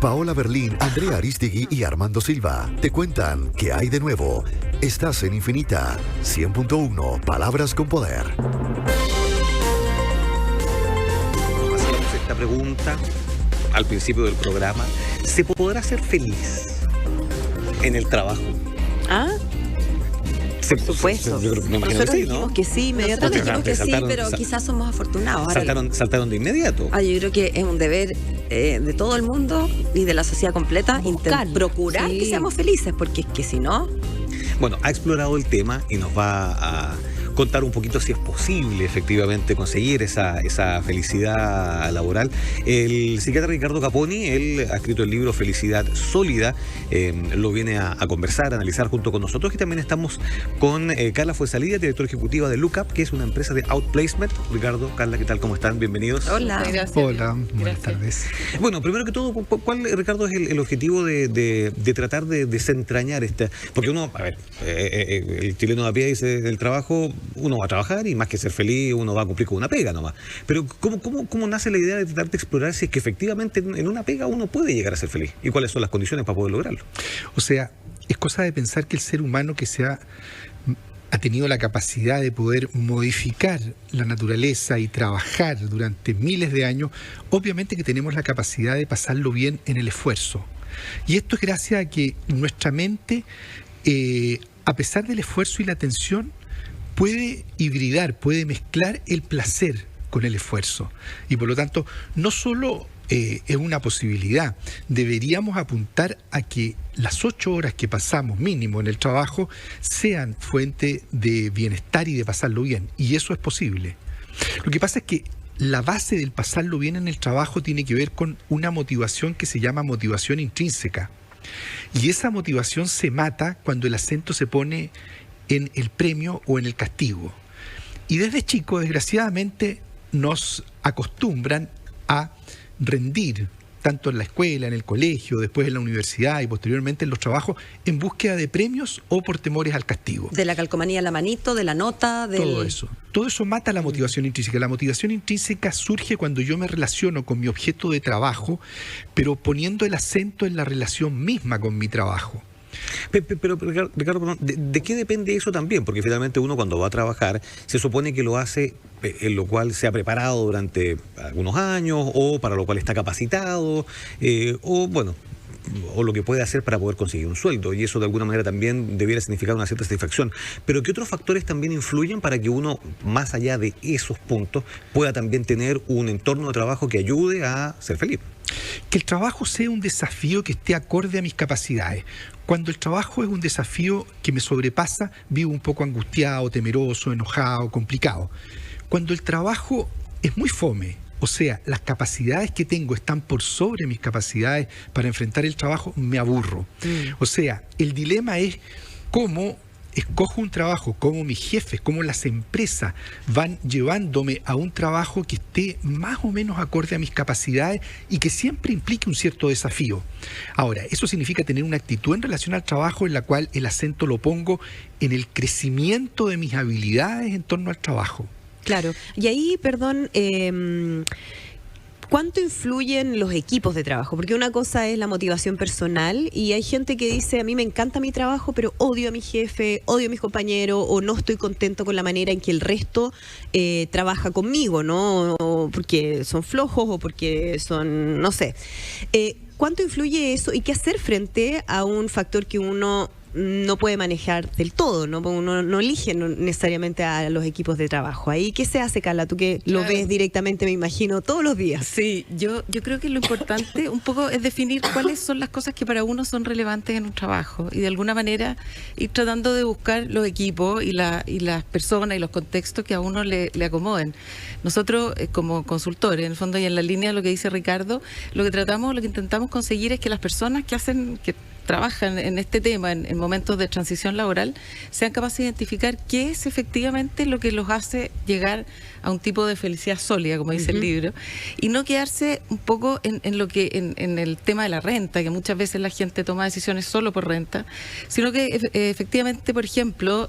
Paola Berlín, Andrea Aristigui y Armando Silva te cuentan qué hay de nuevo. Estás en Infinita 100.1, palabras con poder. Hacíamos esta pregunta al principio del programa. ¿Se podrá ser feliz en el trabajo? Por supuesto. Yo creo que me imagino Nosotros que sí, ¿no? dijimos que sí, inmediatamente. Nosotros dijimos que sí, pero Saltaron- quizás somos afortunados. Saltaron de inmediato. Yo creo que es un deber de todo el mundo y de la sociedad completa Buscarlo. procurar Sí. que seamos felices, porque es que si no, Bueno, ha explorado el tema y nos va a contar un poquito si es posible efectivamente conseguir esa felicidad laboral. El psiquiatra Ricardo Caponi, él ha escrito el libro Felicidad Sólida, lo viene a conversar, a analizar junto con nosotros, y también estamos con Carla Fuenzalida, directora ejecutiva de Lookup, que es una empresa de outplacement. Ricardo, Carla, ¿qué tal? ¿Cómo están? Bienvenidos. hola. Hola, buenas tardes. Bueno, primero que todo, ¿cuál, Ricardo, es el objetivo de tratar de desentrañar esta? Porque uno, a ver, el chileno de a pie dice, el trabajo, uno va a trabajar y más que ser feliz, uno va a cumplir con una pega nomás. Pero ¿cómo nace la idea de tratar de explorar si es que efectivamente en una pega uno puede llegar a ser feliz? ¿Y cuáles son las condiciones para poder lograrlo? O sea, es cosa de pensar que el ser humano que ha tenido la capacidad de poder modificar la naturaleza y trabajar durante miles de años, obviamente que tenemos la capacidad de pasarlo bien en el esfuerzo. Y esto es gracias a que nuestra mente, a pesar del esfuerzo y la tensión, puede hibridar, puede mezclar el placer con el esfuerzo. Y por lo tanto, no solo es una posibilidad, deberíamos apuntar a que las 8 horas que pasamos mínimo en el trabajo sean fuente de bienestar y de pasarlo bien. Y eso es posible. Lo que pasa es que la base del pasarlo bien en el trabajo tiene que ver con una motivación que se llama motivación intrínseca. Y esa motivación se mata cuando el acento se pone en el premio o en el castigo. Y desde chico, desgraciadamente, nos acostumbran a rendir, tanto en la escuela, en el colegio, después en la universidad y posteriormente en los trabajos, en búsqueda de premios o por temores al castigo. De la calcomanía en la manito, de la nota, del... Todo eso mata la motivación intrínseca. La motivación intrínseca surge cuando yo me relaciono con mi objeto de trabajo, pero poniendo el acento en la relación misma con mi trabajo. Pero Ricardo, perdón, ¿de qué depende eso también? Porque finalmente uno cuando va a trabajar se supone que lo hace en lo cual se ha preparado durante algunos años o para lo cual está capacitado o lo que puede hacer para poder conseguir un sueldo, y eso de alguna manera también debiera significar una cierta satisfacción. Pero ¿qué otros factores también influyen para que uno, más allá de esos puntos, pueda también tener un entorno de trabajo que ayude a ser feliz? Que el trabajo sea un desafío que esté acorde a mis capacidades. Cuando el trabajo es un desafío que me sobrepasa, vivo un poco angustiado, temeroso, enojado, complicado. Cuando el trabajo es muy fome, o sea, las capacidades que tengo están por sobre mis capacidades para enfrentar el trabajo, me aburro. O sea, el dilema es cómo escojo un trabajo, cómo mis jefes, cómo las empresas van llevándome a un trabajo que esté más o menos acorde a mis capacidades y que siempre implique un cierto desafío. Ahora, eso significa tener una actitud en relación al trabajo en la cual el acento lo pongo en el crecimiento de mis habilidades en torno al trabajo. Claro. Y ahí, perdón, ¿cuánto influyen los equipos de trabajo? Porque una cosa es la motivación personal y hay gente que dice, a mí me encanta mi trabajo, pero odio a mi jefe, odio a mis compañeros o no estoy contento con la manera en que el resto trabaja conmigo, ¿no? O porque son flojos o porque son, no sé. ¿Cuánto influye eso y qué hacer frente a un factor que uno no puede manejar del todo, ¿no? Porque uno no elige necesariamente a los equipos de trabajo. Ahí, ¿qué se hace, Carla? Tú que lo ves directamente, me imagino, todos los días. Sí, yo creo que lo importante un poco es definir cuáles son las cosas que para uno son relevantes en un trabajo y de alguna manera ir tratando de buscar los equipos y las personas y los contextos que a uno le acomoden. Nosotros, como consultores, en el fondo y en la línea de lo que dice Ricardo, lo que intentamos conseguir es que las personas que trabajan en este tema, en momentos de transición laboral, sean capaces de identificar qué es efectivamente lo que los hace llegar a un tipo de felicidad sólida, como dice el libro, y no quedarse un poco en el tema de la renta, que muchas veces la gente toma decisiones solo por renta, sino que efectivamente, por ejemplo,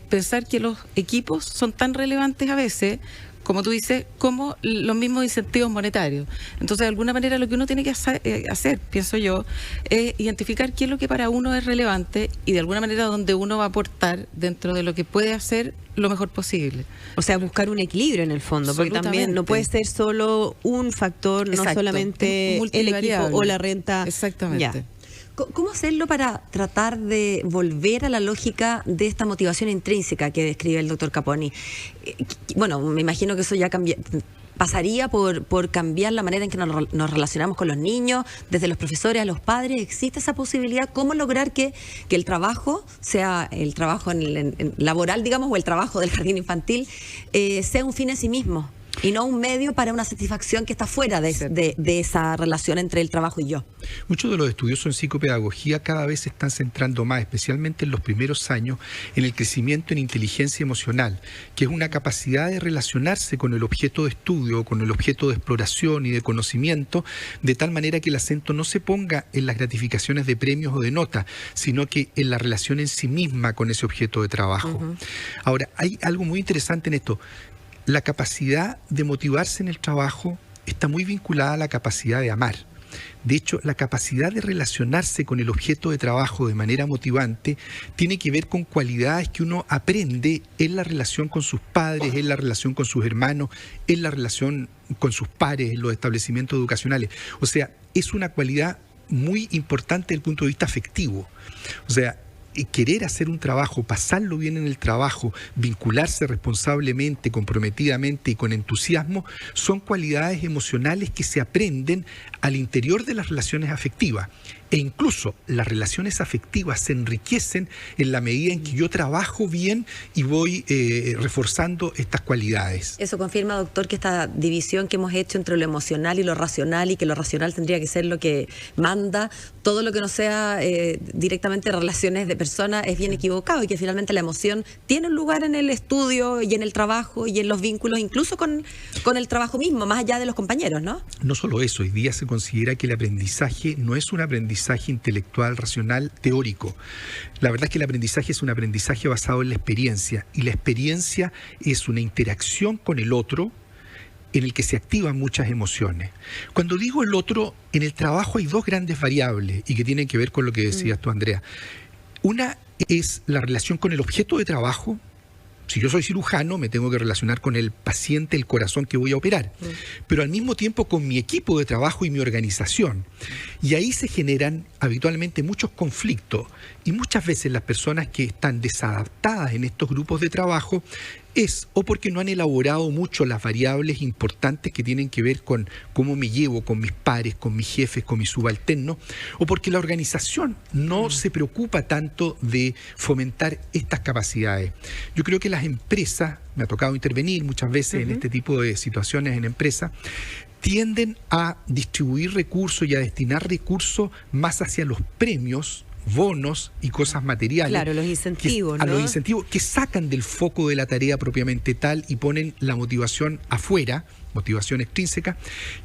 pensar que los equipos son tan relevantes a veces como tú dices, como los mismos incentivos monetarios. Entonces, de alguna manera, lo que uno tiene que hacer, pienso yo, es identificar qué es lo que para uno es relevante y de alguna manera donde uno va a aportar dentro de lo que puede hacer lo mejor posible. O sea, buscar un equilibrio en el fondo, porque también no puede ser solo un factor, no Exacto, solamente el equipo o la renta. Exactamente. Ya. ¿Cómo hacerlo para tratar de volver a la lógica de esta motivación intrínseca que describe el doctor Caponi? Bueno, me imagino que eso ya pasaría por cambiar la manera en que nos relacionamos con los niños, desde los profesores a los padres. ¿Existe esa posibilidad? ¿Cómo lograr que el trabajo, sea el trabajo en laboral, digamos, o el trabajo del jardín infantil, sea un fin en sí mismo y no un medio para una satisfacción que está fuera de esa relación entre el trabajo y yo? Muchos de los estudiosos en psicopedagogía cada vez se están centrando más, especialmente en los primeros años, en el crecimiento en inteligencia emocional, que es una capacidad de relacionarse con el objeto de estudio, con el objeto de exploración y de conocimiento, de tal manera que el acento no se ponga en las gratificaciones de premios o de notas, sino que en la relación en sí misma con ese objeto de trabajo. Ahora, hay algo muy interesante en esto. La capacidad de motivarse en el trabajo está muy vinculada a la capacidad de amar. De hecho, la capacidad de relacionarse con el objeto de trabajo de manera motivante tiene que ver con cualidades que uno aprende en la relación con sus padres, en la relación con sus hermanos, en la relación con sus pares, en los establecimientos educacionales. O sea, es una cualidad muy importante desde el punto de vista afectivo. O sea, querer hacer un trabajo, pasarlo bien en el trabajo, vincularse responsablemente, comprometidamente y con entusiasmo, son cualidades emocionales que se aprenden al interior de las relaciones afectivas. E incluso las relaciones afectivas se enriquecen en la medida en que yo trabajo bien y voy reforzando estas cualidades. Eso confirma, doctor, que esta división que hemos hecho entre lo emocional y lo racional, y que lo racional tendría que ser lo que manda, todo lo que no sea directamente relaciones de personas es bien equivocado, y que finalmente la emoción tiene un lugar en el estudio y en el trabajo y en los vínculos, incluso con el trabajo mismo, más allá de los compañeros, ¿no? No solo eso, hoy día se considera que el aprendizaje no es un aprendizaje intelectual, racional, teórico. La verdad es que el aprendizaje es un aprendizaje basado en la experiencia, y la experiencia es una interacción con el otro en el que se activan muchas emociones. Cuando digo el otro, en el trabajo hay dos grandes variables y que tienen que ver con lo que decías tú, Andrea. Una es la relación con el objeto de trabajo. Si yo soy cirujano, me tengo que relacionar con el paciente, el corazón que voy a operar, pero al mismo tiempo con mi equipo de trabajo y mi organización. Y ahí se generan habitualmente muchos conflictos, y muchas veces las personas que están desadaptadas en estos grupos de trabajo es o porque no han elaborado mucho las variables importantes que tienen que ver con cómo me llevo con mis pares, con mis jefes, con mis subalternos, o porque la organización no se preocupa tanto de fomentar estas capacidades. Yo creo que las empresas, me ha tocado intervenir muchas veces en este tipo de situaciones en empresas, tienden a distribuir recursos y a destinar recursos más hacia los premios, bonos y cosas materiales. Claro, los incentivos, ¿no? A ¿no? los incentivos que sacan del foco de la tarea propiamente tal y ponen la motivación afuera, motivación extrínseca,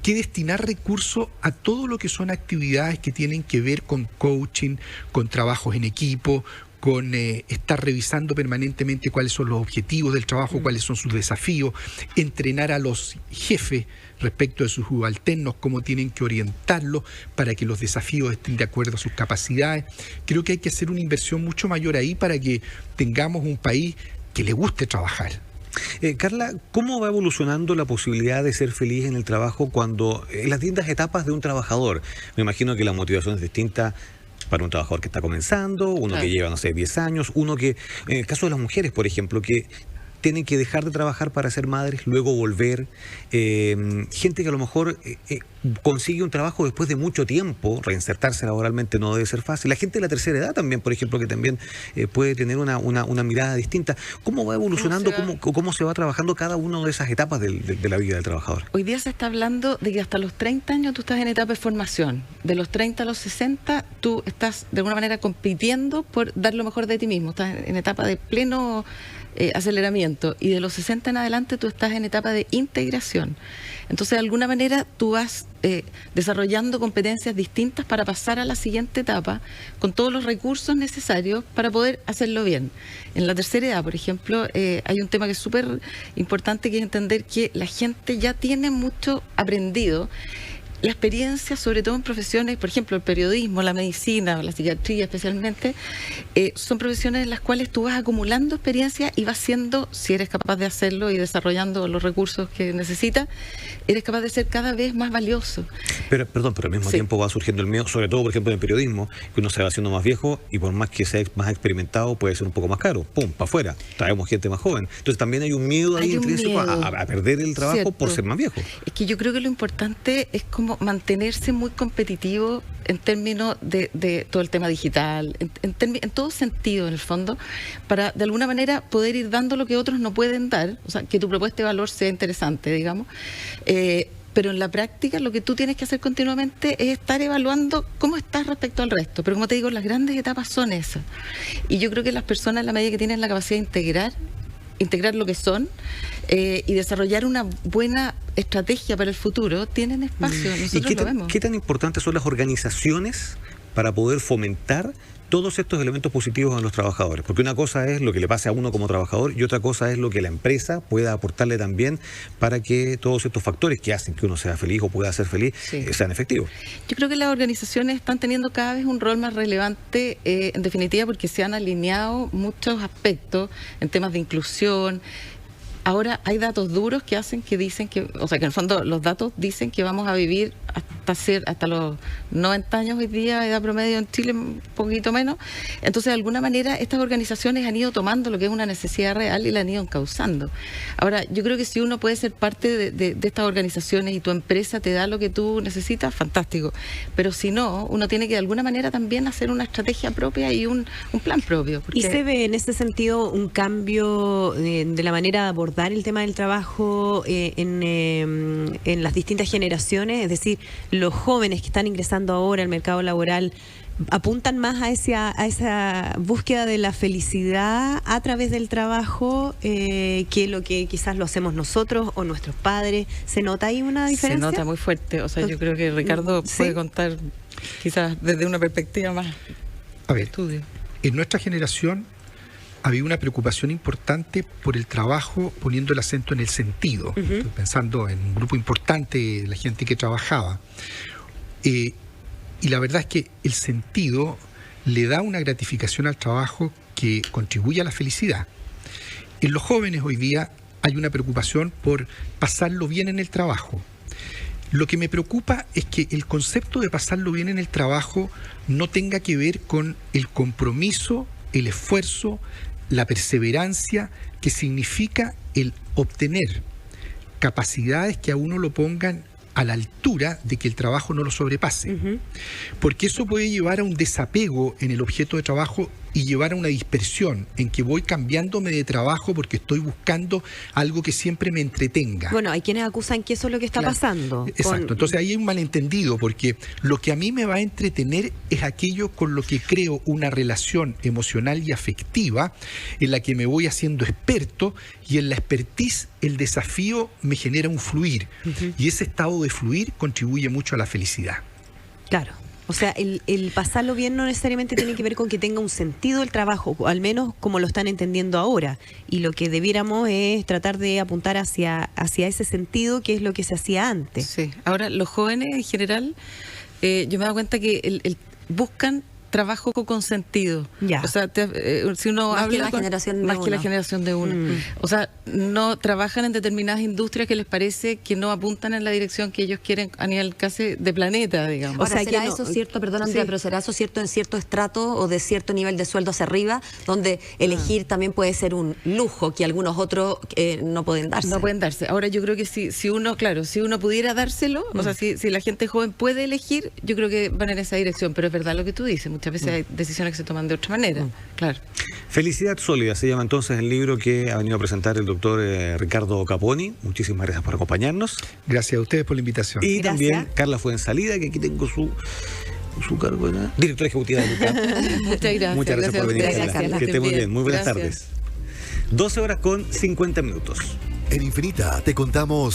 que destinar recursos a todo lo que son actividades que tienen que ver con coaching, con trabajos en equipo, con estar revisando permanentemente cuáles son los objetivos del trabajo, cuáles son sus desafíos, entrenar a los jefes respecto de sus subalternos, cómo tienen que orientarlos para que los desafíos estén de acuerdo a sus capacidades. Creo que hay que hacer una inversión mucho mayor ahí para que tengamos un país que le guste trabajar. Carla, ¿cómo va evolucionando la posibilidad de ser feliz en el trabajo cuando en las distintas etapas de un trabajador? Me imagino que la motivación es distinta para un trabajador que está comenzando, uno que lleva, no sé, 10 años, uno que, en el caso de las mujeres, por ejemplo, que tienen que dejar de trabajar para ser madres, luego volver, gente que a lo mejor consigue un trabajo después de mucho tiempo, reinsertarse laboralmente no debe ser fácil. La gente de la tercera edad también, por ejemplo, que también puede tener una mirada distinta. ¿Cómo va evolucionando, cómo se va trabajando cada una de esas etapas de la vida del trabajador? Hoy día se está hablando de que hasta los 30 años tú estás en etapa de formación. De los 30 a los 60 tú estás de alguna manera compitiendo por dar lo mejor de ti mismo. Estás en etapa de pleno aceleramiento, y de los 60 en adelante tú estás en etapa de integración. Entonces, de alguna manera, tú vas desarrollando competencias distintas para pasar a la siguiente etapa con todos los recursos necesarios para poder hacerlo bien. En la tercera edad, por ejemplo, hay un tema que es súper importante, que es entender que la gente ya tiene mucho aprendido. La experiencia, sobre todo en profesiones, por ejemplo, el periodismo, la medicina, la psiquiatría especialmente, son profesiones en las cuales tú vas acumulando experiencia y vas siendo, si eres capaz de hacerlo y desarrollando los recursos que necesitas, eres capaz de ser cada vez más valioso. Pero al mismo tiempo va surgiendo el miedo, sobre todo, por ejemplo, en el periodismo, que uno se va haciendo más viejo y por más que sea más experimentado, puede ser un poco más caro. ¡Pum! Para afuera. Traemos gente más joven. Entonces también hay un miedo ahí intrínseco a perder el trabajo. Cierto. Por ser más viejo. Es que yo creo que lo importante es como mantenerse muy competitivo en términos de todo el tema digital, en todo sentido, en el fondo, para de alguna manera poder ir dando lo que otros no pueden dar, o sea, que tu propuesta de valor sea interesante, digamos. Pero en la práctica lo que tú tienes que hacer continuamente es estar evaluando cómo estás respecto al resto. Pero como te digo, las grandes etapas son esas. Y yo creo que las personas, en la medida que tienen la capacidad de integrar lo que son y desarrollar una buena estrategia para el futuro, tienen espacio. Nosotros lo vemos. ¿Qué tan importantes son las organizaciones para poder fomentar todos estos elementos positivos a los trabajadores? Porque una cosa es lo que le pase a uno como trabajador y otra cosa es lo que la empresa pueda aportarle también para que todos estos factores que hacen que uno sea feliz o pueda ser feliz sean efectivos. Yo creo que las organizaciones están teniendo cada vez un rol más relevante, en definitiva, porque se han alineado muchos aspectos en temas de inclusión. Ahora hay datos duros que dicen que, o sea, que en el fondo los datos dicen que vamos a vivir hasta los 90 años hoy día, edad promedio en Chile, un poquito menos. Entonces, de alguna manera, estas organizaciones han ido tomando lo que es una necesidad real y la han ido encauzando. Ahora, yo creo que si uno puede ser parte de estas organizaciones y tu empresa te da lo que tú necesitas, fantástico. Pero si no, uno tiene que de alguna manera también hacer una estrategia propia y un plan propio. Porque... ¿Y se ve en ese sentido un cambio de la manera de abordar el tema del trabajo en las distintas generaciones? Es decir, los jóvenes que están ingresando ahora al mercado laboral apuntan más a esa búsqueda de la felicidad a través del trabajo que lo que quizás lo hacemos nosotros o nuestros padres. ¿Se nota ahí una diferencia? Se nota muy fuerte. O sea, yo creo que Ricardo puede contar quizás desde una perspectiva más de estudio. En nuestra generación había una preocupación importante por el trabajo, poniendo el acento en el sentido. Estoy pensando en un grupo importante de la gente que trabajaba. Y la verdad es que el sentido le da una gratificación al trabajo que contribuye a la felicidad. En los jóvenes hoy día hay una preocupación por pasarlo bien en el trabajo. Lo que me preocupa es que el concepto de pasarlo bien en el trabajo no tenga que ver con el compromiso, el esfuerzo, la perseverancia que significa el obtener capacidades que a uno lo pongan a la altura de que el trabajo no lo sobrepase. Porque eso puede llevar a un desapego en el objeto de trabajo y llevar a una dispersión en que voy cambiándome de trabajo porque estoy buscando algo que siempre me entretenga. Bueno, hay quienes acusan que eso es lo que está pasando. Exacto, entonces ahí hay un malentendido porque lo que a mí me va a entretener es aquello con lo que creo una relación emocional y afectiva en la que me voy haciendo experto y en la expertise el desafío me genera un fluir y ese estado de fluir contribuye mucho a la felicidad. Claro. O sea, el pasarlo bien no necesariamente tiene que ver con que tenga un sentido el trabajo, o al menos como lo están entendiendo ahora. Y lo que debiéramos es tratar de apuntar hacia ese sentido, que es lo que se hacía antes. Sí, ahora los jóvenes en general, yo me he dado cuenta que buscan trabajo con sentido. Ya. O sea, si uno más habla que la generación de uno. O sea, no trabajan en determinadas industrias que les parece que no apuntan en la dirección que ellos quieren a nivel casi de planeta, digamos. O sea, ¿será eso cierto, perdón Andrea, pero será eso cierto en cierto estrato o de cierto nivel de sueldo hacia arriba, donde elegir también puede ser un lujo que algunos otros no pueden darse? No pueden darse. Ahora yo creo que si uno pudiera dárselo, o sea, si la gente joven puede elegir, yo creo que van en esa dirección, pero es verdad lo que tú dices, muchas veces hay decisiones que se toman de otra manera, claro. Felicidad sólida se llama entonces el libro que ha venido a presentar el doctor Ricardo Caponi. Muchísimas gracias por acompañarnos. Gracias a ustedes por la invitación. Y también Carla Fuensalida, que aquí tengo su cargo de directora ejecutiva de Lucas. Muchas gracias. Muchas gracias por venir, Gracias, Carla. Que esté muy bien. Muy buenas tardes. 12 horas con 50 minutos. En Infinita te contamos